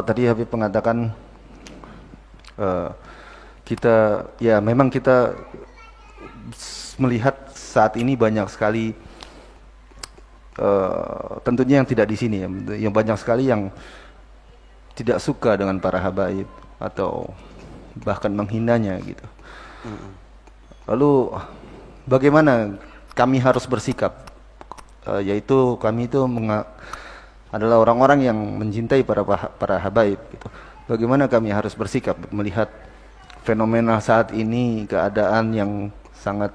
tadi Habib mengatakan eh, kita ya memang kita melihat saat ini banyak sekali tentunya yang tidak di sini ya, yang banyak sekali yang tidak suka dengan para habaib atau bahkan menghinanya gitu. Lalu bagaimana kami harus bersikap? Yaitu kami itu adalah orang-orang yang mencintai para habaib gitu. Bagaimana kami harus bersikap melihat fenomena saat ini, keadaan yang sangat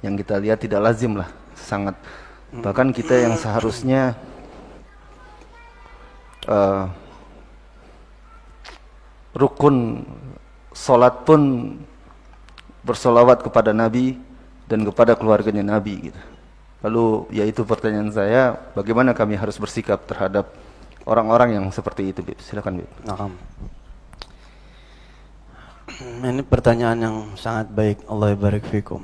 yang kita lihat tidak lazim lah, sangat bahkan kita yang seharusnya rukun solat pun bersolawat kepada Nabi dan kepada keluarganya Nabi gitu. Lalu yaitu pertanyaan saya, bagaimana kami harus bersikap terhadap orang-orang yang seperti itu, Bib? Silakan, Bib. Nah, ini pertanyaan yang sangat baik. Allah barik fikum.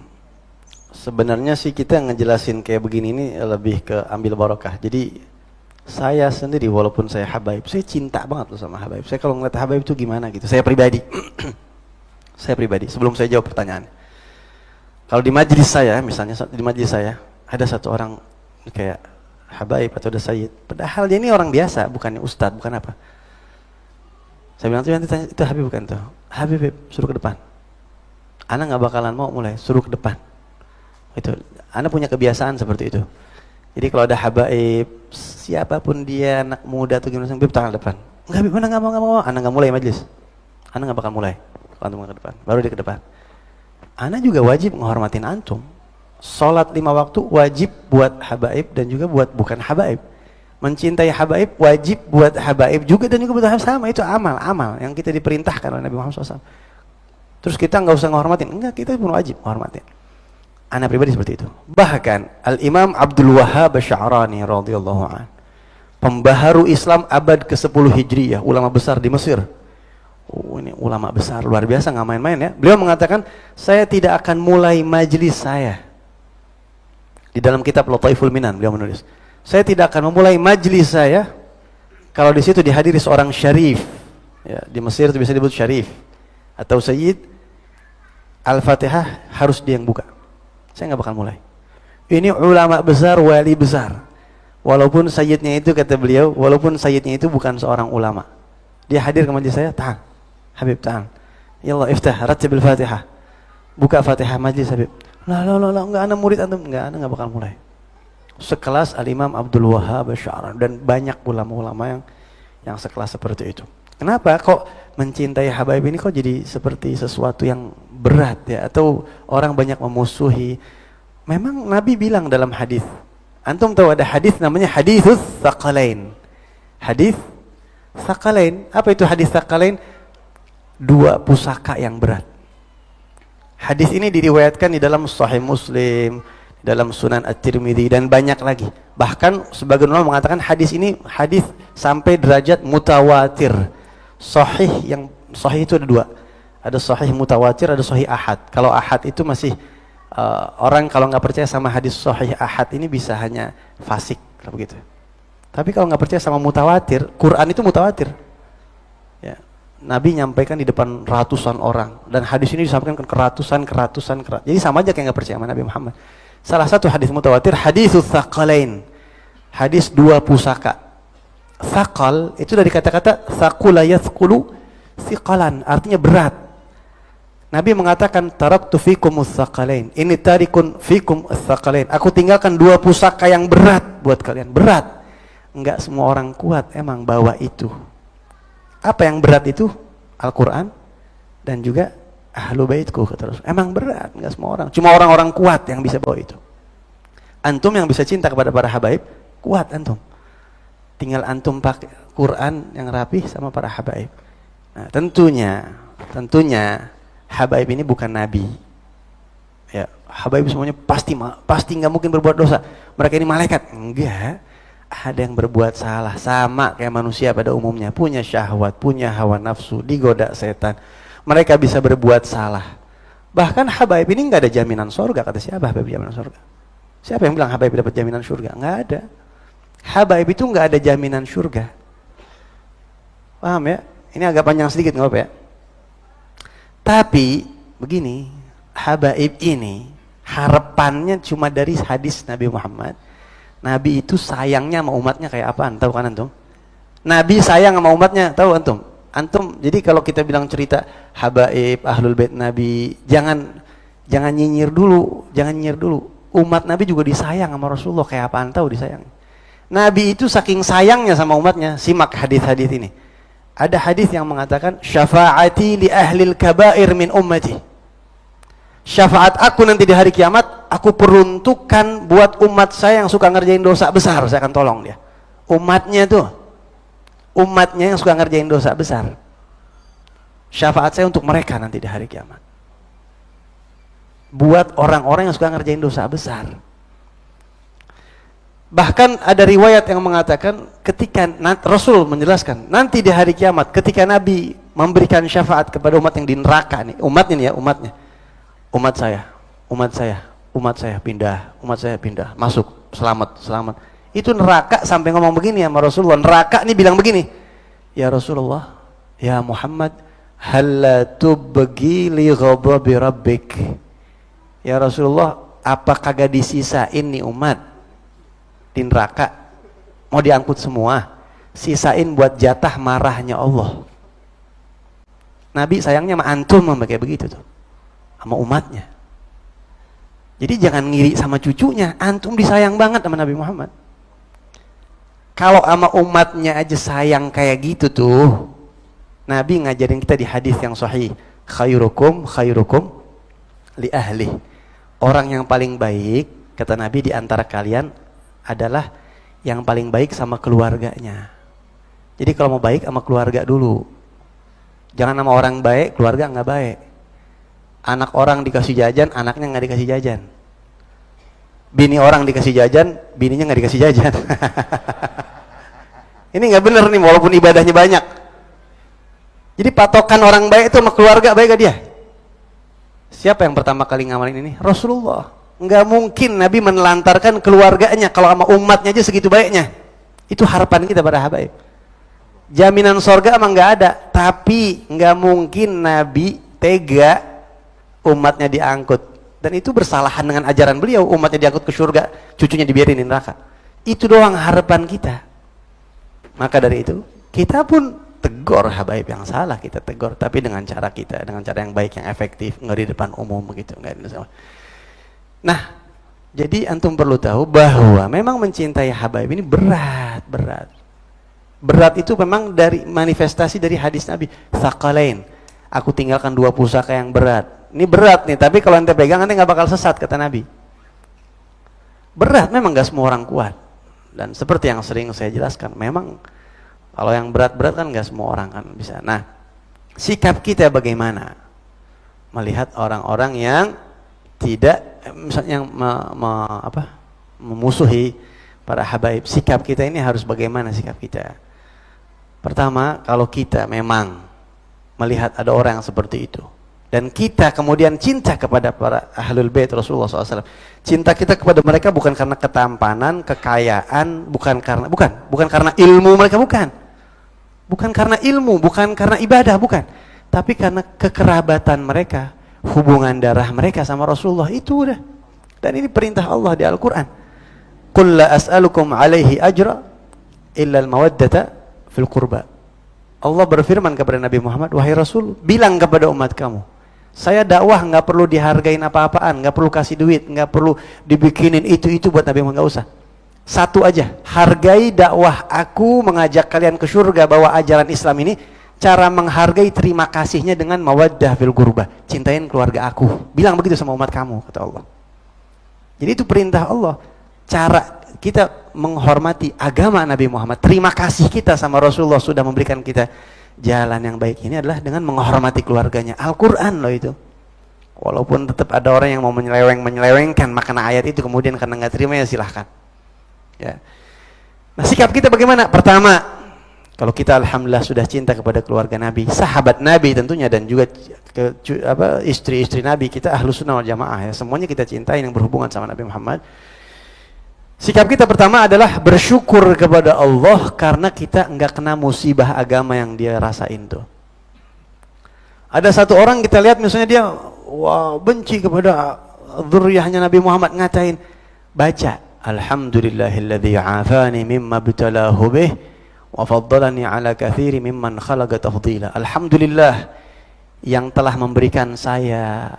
Sebenarnya sih kita ngejelasin kayak begini ini lebih ke ambil barokah. Jadi saya sendiri walaupun saya habaib, saya cinta banget loh sama habaib. Saya kalau ngeliat habaib itu gimana gitu. Saya pribadi, saya pribadi. Sebelum saya jawab pertanyaan, kalau di majelis saya, misalnya di majelis saya ada satu orang kayak habaib atau ada sayyid, padahal dia ini orang biasa, bukannya ustadz, bukan apa. Saya bilang tuh nanti tanya, itu Habib bukan tuh? Habib, suruh ke depan. Ana nggak bakalan mau mulai, suruh ke depan. Itu, Ana punya kebiasaan seperti itu. Jadi kalau ada habaib, siapapun dia, anak muda atau gimana, Habib tangan depan. Enggak, Habib, Ana nggak mau. Ana nggak mulai majelis. Ana nggak bakal mulai. Kalau antum ke depan, baru dia ke depan. Ana juga wajib menghormatin antum. Sholat 5 waktu wajib buat habaib dan juga buat bukan habaib. Mencintai habaib wajib buat habaib juga dan juga buat habaib, sama. Itu amal yang kita diperintahkan oleh Nabi Muhammad SAW. Terus kita nggak usah menghormatin, enggak, kita pun wajib menghormatin. Ana pribadi seperti itu. Bahkan Al-Imam Abdul Wahhab Asy'arani radhiyallahu an, pembaharu Islam abad ke-10 Hijriyah, ulama besar di Mesir. Oh, ini ulama besar luar biasa, nggak main-main ya. Beliau mengatakan, saya tidak akan mulai majlis saya. Di dalam kitab Lataiful Minan beliau menulis, saya tidak akan memulai majlis saya kalau di situ dihadiri seorang syarif. Ya, di Mesir itu bisa disebut syarif atau sayyid. Al-Fatihah harus dia yang buka. Saya nggak bakal mulai. Ini ulama besar, wali besar. Walaupun sayyidnya itu, kata beliau, walaupun sayyidnya itu bukan seorang ulama, dia hadir ke majlis saya, tahan, Habib tahan. Ya Allah, iftah, ratib al-Fatihah. Buka Fatihah majlis Habib. Lah, enggak, ana murid antum, enggak, ana enggak bakal mulai. Sekelas Al-Imam Abdul Wahhab Asy'arani dan banyak ulama-ulama yang sekelas seperti itu. Kenapa kok mencintai habaib ini kok jadi seperti sesuatu yang berat ya, atau orang banyak memusuhi? Memang Nabi bilang dalam hadis. Antum tahu ada hadis namanya haditsus tsaqalain. Hadis tsaqalain. Apa itu hadis tsaqalain? 2 pusaka yang berat. Hadis ini diriwayatkan di dalam Sahih Muslim, dalam Sunan At-Tirmidzi dan banyak lagi. Bahkan sebagian ulama mengatakan hadis ini hadis sampai derajat mutawatir. Sahih, yang sahih itu ada 2. Ada sahih mutawatir, ada sahih ahad. Kalau ahad itu masih orang kalau nggak percaya sama hadis sahih ahad ini bisa hanya fasik kalau begitu. Tapi kalau nggak percaya sama mutawatir, Quran itu mutawatir. Ya. Nabi nyampaikan di depan ratusan orang dan hadis ini disampaikan ke ratusan. Jadi sama aja kayak nggak percaya sama Nabi Muhammad. Salah satu hadis mutawatir, haditsus tsaqalain. Hadis 2 pusaka. Tsaqal itu dari kata-kata tsaqula yathqulu thiqalan, artinya berat. Nabi mengatakan taraktu fikumus tsaqalain. Ini tarikun fikum tsaqalain. Aku tinggalkan 2 pusaka yang berat buat kalian. Berat. Enggak semua orang kuat emang bawa itu. Apa yang berat itu? Al-Quran dan juga ahlu baitku, kata Rasul. Emang berat, enggak semua orang. Cuma orang-orang kuat yang bisa bawa itu. Antum yang bisa cinta kepada para habaib, kuat antum. Tinggal antum pakai Quran yang rapih sama para habaib. Nah, tentunya habaib ini bukan nabi. Ya, habaib semuanya pasti enggak mungkin berbuat dosa. Mereka ini malaikat. Enggak. Ada yang berbuat salah, sama kayak manusia pada umumnya, punya syahwat, punya hawa nafsu, digoda setan. Mereka bisa berbuat salah. Bahkan habaib ini nggak ada jaminan surga. Kata siapa habaib jaminan surga? Siapa yang bilang habaib dapat jaminan surga? Nggak ada. Habaib itu nggak ada jaminan surga. Paham ya? Ini agak panjang sedikit nggak apa ya? Tapi begini, habaib ini harapannya cuma dari hadis Nabi Muhammad. Nabi itu sayangnya sama umatnya kayak apaan? Tahu kan antum? Nabi sayang sama umatnya, tahu antum? Antum, jadi kalau kita bilang cerita habaib, ahlul bait Nabi, jangan nyinyir dulu, Umat Nabi juga disayang sama Rasulullah, kayak apaan tahu disayang. Nabi itu saking sayangnya sama umatnya, simak hadis-hadis ini. Ada hadis yang mengatakan syafaati li ahlil kabair min ummati. Syafaat aku nanti di hari kiamat aku peruntukkan buat umat saya yang suka ngerjain dosa besar, saya akan tolong dia. Umatnya yang suka ngerjain dosa besar. Syafaat saya untuk mereka nanti di hari kiamat. Buat orang-orang yang suka ngerjain dosa besar. Bahkan ada riwayat yang mengatakan ketika Rasul menjelaskan nanti di hari kiamat ketika Nabi memberikan syafaat kepada umat yang di neraka nih, umatnya umat saya pindah, masuk, selamat. Itu neraka sampai ngomong begini sama Rasulullah. Neraka nih bilang begini, ya Rasulullah, ya Muhammad, halla tubghi li ghadabi rabbik. Ya Rasulullah, apa kagak disisain nih umat di neraka, mau diangkut semua, sisain buat jatah marahnya Allah. Nabi sayangnya sama antum kayak begitu tuh, sama umatnya. Jadi jangan ngiri sama cucunya, antum disayang banget sama Nabi Muhammad. Kalau sama umatnya aja sayang kayak gitu tuh, Nabi ngajarin kita di hadis yang sahih, khairukum li ahli. Orang yang paling baik, kata Nabi, di antara kalian adalah yang paling baik sama keluarganya. Jadi kalau mau baik sama keluarga dulu. Jangan sama orang baik, keluarga nggak baik. Anak orang dikasih jajan, anaknya nggak dikasih jajan. Bini orang dikasih jajan, bininya nggak dikasih jajan. Ini nggak bener nih, walaupun ibadahnya banyak. Jadi patokan orang baik itu sama keluarga baik gak dia? Siapa yang pertama kali ngamalin ini? Rasulullah. Nggak mungkin Nabi menelantarkan keluarganya kalau sama umatnya aja segitu baiknya. Itu harapan kita para habaib. Jaminan sorga emang nggak ada, tapi nggak mungkin Nabi tega umatnya diangkut. Dan itu bersalahan dengan ajaran beliau, umatnya diangkut ke surga, cucunya dibiarin di neraka. Itu doang harapan kita. Maka dari itu kita pun tegur habaib yang salah, kita tegur, tapi dengan cara kita, dengan cara yang baik, yang efektif, nggak di depan umum begitu, nggak ada sama. Nah, jadi antum perlu tahu bahwa memang mencintai habaib ini berat. Berat itu memang dari manifestasi dari hadis Nabi. Tsaqalain. Aku tinggalkan 2 pusaka yang berat. Ini berat nih, tapi kalau ente pegang ente nggak bakal sesat, kata Nabi. Berat, memang nggak semua orang kuat. Dan seperti yang sering saya jelaskan, memang kalau yang berat-berat kan nggak semua orang kan bisa. Nah, sikap kita bagaimana melihat orang-orang yang tidak misalnya memusuhi para habaib? Sikap kita ini harus bagaimana sikap kita? Pertama, kalau kita memang melihat ada orang yang seperti itu dan kita kemudian cinta kepada para ahlul bait Rasulullah SAW, cinta kita kepada mereka bukan karena ketampanan, kekayaan, bukan karena ilmu mereka, bukan karena ilmu, bukan karena ibadah, bukan, tapi karena kekerabatan mereka, hubungan darah mereka sama Rasulullah, itu udah. Dan ini perintah Allah di Al-Quran. Qul la as'alukum alaihi ajra illa al-mawaddata fil qurba. Allah berfirman kepada Nabi Muhammad, wahai Rasul, bilang kepada umat kamu, saya dakwah nggak perlu dihargain apa-apaan, nggak perlu kasih duit, nggak perlu dibikinin itu buat Nabi Muhammad, nggak usah. Satu aja, hargai dakwah aku mengajak kalian ke surga, bawa ajaran Islam ini. Cara menghargai terima kasihnya dengan mawaddah fil qurba, cintain keluarga aku. Bilang begitu sama umat kamu, kata Allah. Jadi itu perintah Allah. Cara kita menghormati agama Nabi Muhammad, terima kasih kita sama Rasulullah sudah memberikan kita jalan yang baik ini adalah dengan menghormati keluarganya. Al-Quran loh itu. Walaupun tetap ada orang yang mau menyelewengkan makna ayat itu, kemudian karena nggak terima ya silahkan. Ya. Nah, sikap kita bagaimana? Pertama, kalau kita alhamdulillah sudah cinta kepada keluarga Nabi, sahabat Nabi tentunya, dan juga istri-istri Nabi, kita ahlus sunnah wal jamaah ya, semuanya kita cintai yang berhubungan sama Nabi Muhammad. Sikap kita pertama adalah bersyukur kepada Allah karena kita enggak kena musibah agama yang dia rasain tuh. Ada satu orang kita lihat misalnya dia wah benci kepada dzurriyyahnya Nabi Muhammad, ngatain, baca alhamdulillahilladzi afani mimma btalahu bih wa faddalani ala katsiri mimman khalaqa tafdila. Alhamdulillah yang telah memberikan saya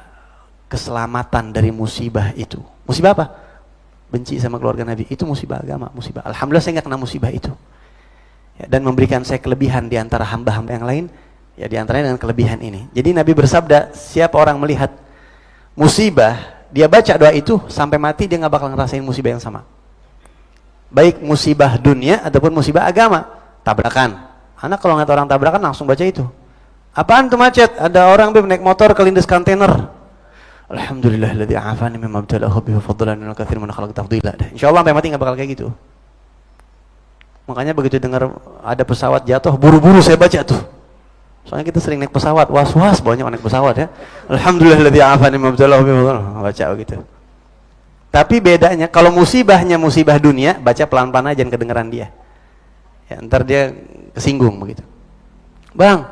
keselamatan dari musibah itu. Musibah apa? Benci sama keluarga Nabi. Itu musibah agama, musibah. Alhamdulillah saya enggak kena musibah itu. Ya, dan memberikan saya kelebihan di antara hamba-hamba yang lain. Ya, di antaranya dengan kelebihan ini. Jadi Nabi bersabda, siapa orang melihat musibah, dia baca doa itu sampai mati dia nggak bakal ngerasain musibah yang sama. Baik musibah dunia ataupun musibah agama, tabrakan. Anak kalau ngeliat orang tabrakan langsung baca itu. Apaan tuh macet? Ada orang naik motor kelindes kontainer. Alhamdulillahilladzi afani mimma btalahu bihi fadlan min katsir man khalaqa tafdila. Insyaallah sampai mati nggak bakal kayak gitu. Makanya begitu dengar ada pesawat jatuh, buru-buru saya baca tuh. Soalnya kita sering naik pesawat, was-was banyak naik pesawat ya. Alhamdulillahilladzi afani mimma btalahu bihi fadlan, baca begitu. Tapi bedanya kalau musibahnya musibah dunia, baca pelan-pelan aja jangan kedengeran dia. Ya, ntar dia kesinggung begitu. Bang,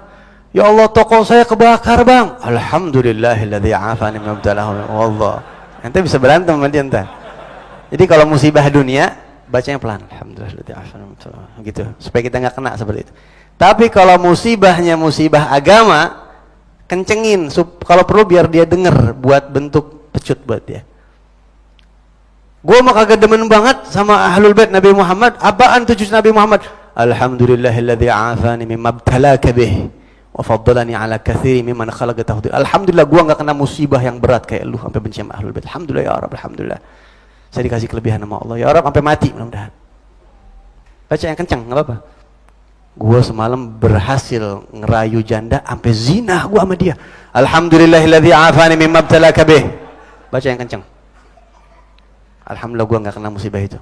ya Allah toko saya kebakar bang. Alhamdulillahilladzi afani mimma btalahu bihi wallah. Ente bisa berantem sama dia ntar. Jadi kalau musibah dunia, bacanya pelan. Alhamdulillahilladzi afani mimma btalahu gitu. Supaya kita nggak kena seperti itu. Tapi kalau musibahnya musibah agama, kencengin kalau perlu biar dia denger buat bentuk pecut buat dia. Gua mah kagak demen banget sama ahlul bait Nabi Muhammad. Apaan tuh Nabi Muhammad? Alhamdulillahilladzi afani mimma btalaka bih wa faddalani ala katsiri mimman khalaqa tafdila. Alhamdulillah gua enggak kena musibah yang berat kayak lu sampai benci sama ahlul bait. Alhamdulillah ya Rabb, alhamdulillah. Saya dikasih kelebihan sama Allah. Ya Rabb sampai mati mudah-mudahan. Baca yang kencang, enggak apa-apa. Gua semalam berhasil ngerayu janda sampai zina gua sama dia. Alhamdulillahilladzi afani mimma btalaka bih. Baca yang kencang. Alhamdulillah gua enggak kena musibah itu.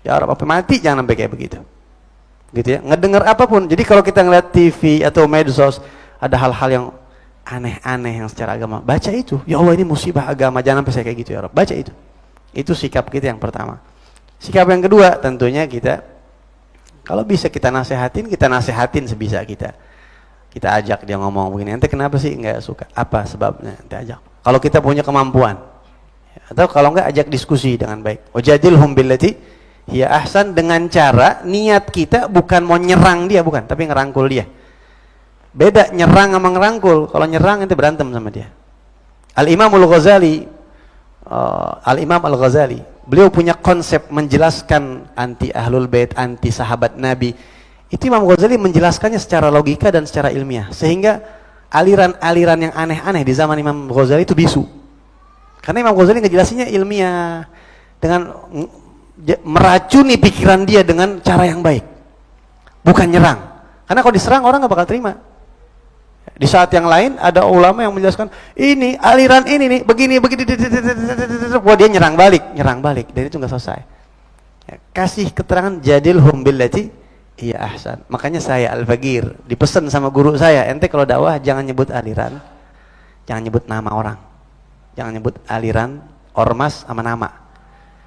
Ya Rabb sampai mati jangan sampai kayak begitu. Gitu ya, ngedengar apapun. Jadi kalau kita ngeliat TV atau medsos ada hal-hal yang aneh-aneh yang secara agama, baca itu. Ya Allah ini musibah agama, jangan sampai saya kayak gitu ya Rabb. Baca itu. Itu sikap kita yang pertama. Sikap yang kedua tentunya kita kalau bisa kita nasehatin sebisa kita. Kita ajak dia ngomong begini, ente kenapa sih nggak suka? Apa sebabnya? Ente ajak. Kalau kita punya kemampuan, atau kalau nggak ajak diskusi dengan baik. Wajadilhum billati hiya ahsan, dengan cara niat kita bukan mau nyerang dia, bukan, tapi ngerangkul dia. Beda nyerang sama ngerangkul. Kalau nyerang ente berantem sama dia. Al-Imam Al-Ghazali, beliau punya konsep menjelaskan anti ahlul bait, anti sahabat Nabi. Itu Imam Ghazali menjelaskannya secara logika dan secara ilmiah, sehingga aliran-aliran yang aneh-aneh di zaman Imam Ghazali itu bisu. Karena Imam Ghazali ngejelasinnya ilmiah dengan meracuni pikiran dia dengan cara yang baik, bukan nyerang. Karena kalau diserang orang nggak bakal terima. Di saat yang lain ada ulama yang menjelaskan ini aliran ini nih begini, wah dia nyerang balik, dan itu nggak selesai. Ya, kasih keterangan jadilhum billati hiya ahsan. Makanya saya Al-Faqir dipesan sama guru saya, ente kalau dakwah jangan nyebut aliran, jangan nyebut nama orang, jangan nyebut aliran, ormas sama nama.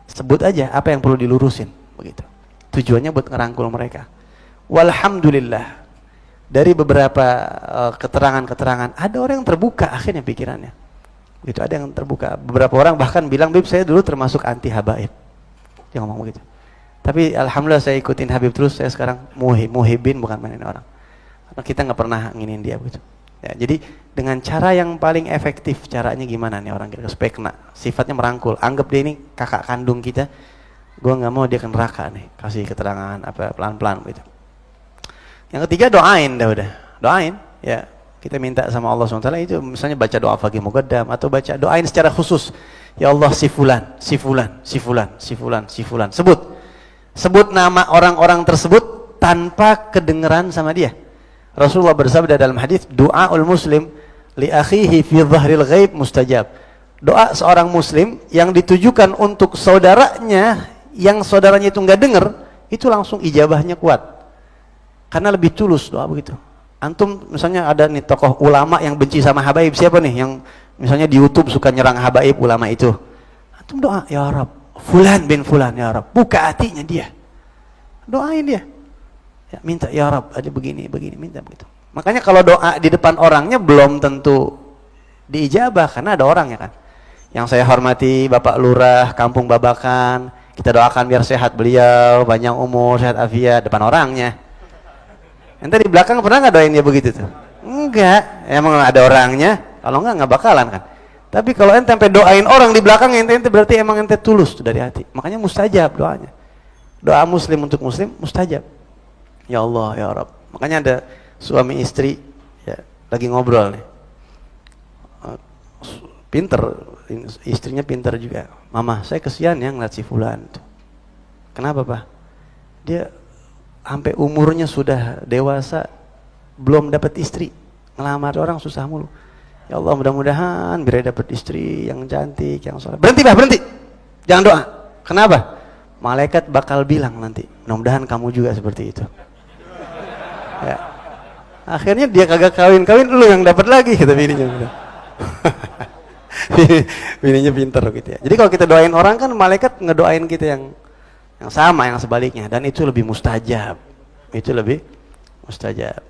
Sebut aja apa yang perlu dilurusin begitu. Tujuannya buat ngerangkul mereka. Walhamdulillah dari beberapa keterangan-keterangan ada orang yang terbuka akhirnya pikirannya. Gitu, ada yang terbuka. Beberapa orang bahkan bilang, "Bib, saya dulu termasuk anti habaib." Dia ngomong begitu. Tapi alhamdulillah saya ikutin Habib terus, saya sekarang muhibin bukan mainin orang. Karena kita nggak pernah nginin dia begitu. Ya, jadi dengan cara yang paling efektif, caranya gimana nih orang kira-kira supaya kena? Sifatnya merangkul. Anggap dia ini kakak kandung kita. Gua nggak mau dia ke neraka nih. Kasih keterangan apa pelan-pelan gitu. Yang ketiga doain dah udah. Doain ya. Kita minta sama Allah SWT itu misalnya baca doa pagi muqaddam atau baca doain secara khusus. Ya Allah si fulan. Sebut nama orang-orang tersebut tanpa kedengeran sama dia. Rasulullah bersabda dalam hadis, doaul muslim li akhihi fi dhahril ghaib mustajab. Doa seorang muslim yang ditujukan untuk saudaranya yang saudaranya itu enggak dengar, itu langsung ijabahnya kuat. Karena lebih tulus doa begitu. Antum misalnya ada nih tokoh ulama yang benci sama habaib, siapa nih yang misalnya di YouTube suka nyerang habaib ulama itu? Antum doa, ya Rabb, Fulan bin Fulan ya Rab, buka hatinya dia, doain dia, ya, minta ya Rab ada begini minta begitu. Makanya kalau doa di depan orangnya belum tentu diijabah karena ada orangnya kan. Yang saya hormati Bapak Lurah Kampung Babakan, kita doakan biar sehat beliau, panjang umur, sehat afiat depan orangnya. Ente di belakang pernah nggak doain dia begitu tuh? Enggak, emang ada orangnya. Kalau nggak bakalan kan. Tapi kalau ente sampai doain orang di belakang ente berarti emang ente tulus tuh dari hati. Makanya mustajab doanya. Doa muslim untuk muslim mustajab. Ya Allah ya Rabb. Makanya ada suami istri ya, lagi ngobrol nih. Pinter, istrinya pinter juga. Mama, saya kesian ya ngeliat si fulan tuh. Kenapa Pak? Dia sampai umurnya sudah dewasa belum dapat istri. Ngelamar orang susah mulu. Ya Allah mudah-mudahan biar dapat istri yang cantik, yang soleh. Berhenti Pak, berhenti. Jangan doa. Kenapa? Malaikat bakal bilang nanti, mudah-mudahan kamu juga seperti itu. Ya. Akhirnya dia kagak kawin, lu yang dapat lagi kata bininya. Bininya pinter gitu ya. Jadi kalau kita doain orang kan malaikat ngedoain kita yang sama, yang sebaliknya, dan itu lebih mustajab. Itu lebih mustajab.